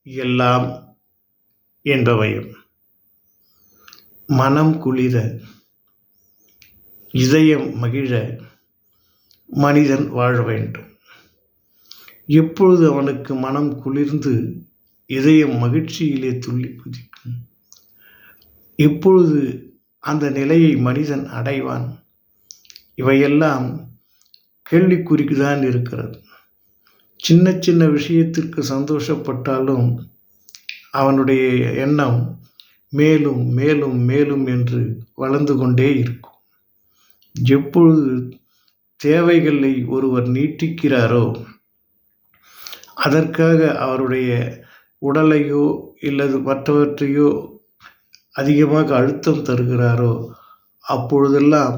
எல்லாம் என்பவையும். மனம் குளிர, இதயம் மகிழ மனிதன் வாழ வேண்டும். எப்பொழுது அவனுக்கு மனம் குளிர்ந்து இதயம் மகிழ்ச்சியிலே துள்ளி குதிக்கும், எப்பொழுது அந்த நிலையை மனிதன் அடைவான்? இவையெல்லாம் கேள்விக்குறிக்குதான் இருக்கிறது. சின்ன சின்ன விஷயத்திற்கு சந்தோஷப்பட்டாலும் அவனுடைய எண்ணம் மேலும் மேலும் மேலும் என்று வளர்ந்து கொண்டே இருக்கும். எப்பொழுது தேவைகளை ஒருவர் நீட்டிக்கிறாரோ, அதற்காக அவருடைய உடலையோ இல்லது மற்றவற்றையோ அதிகமாக அழுத்தம் தருகிறாரோ, அப்பொழுதெல்லாம்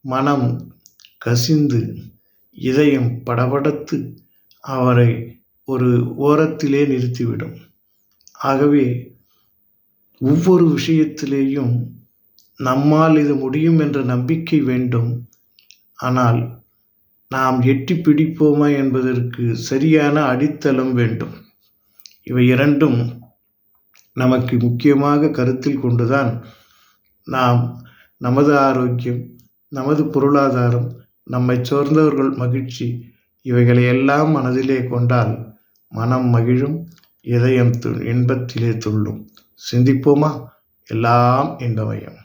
மனம் கசிந்து இதயம் படபடத்து அவரை ஒரு ஓரத்திலே நிறுத்திவிடும். ஆகவே ஒவ்வொரு விஷயத்திலேயும் நம்மால் இது முடியும் என்ற நம்பிக்கை வேண்டும். ஆனால் நாம் எட்டி பிடிப்போமா என்பதற்கு சரியான அடித்தளம் வேண்டும். இவை இரண்டும் நமக்கு முக்கியமாக கருத்தில் கொண்டுதான் நாம் நமது ஆரோக்கியம், நமது பொருளாதாரம், நம்மை சார்ந்தவர்கள் மகிழ்ச்சி, இவைகளை எல்லாம் மனதிலே கொண்டால் மனம் மகிழும், இதயம் இன்பத்திலே துள்ளும். சிந்திப்போமா? எல்லாம் இன்பமயம்.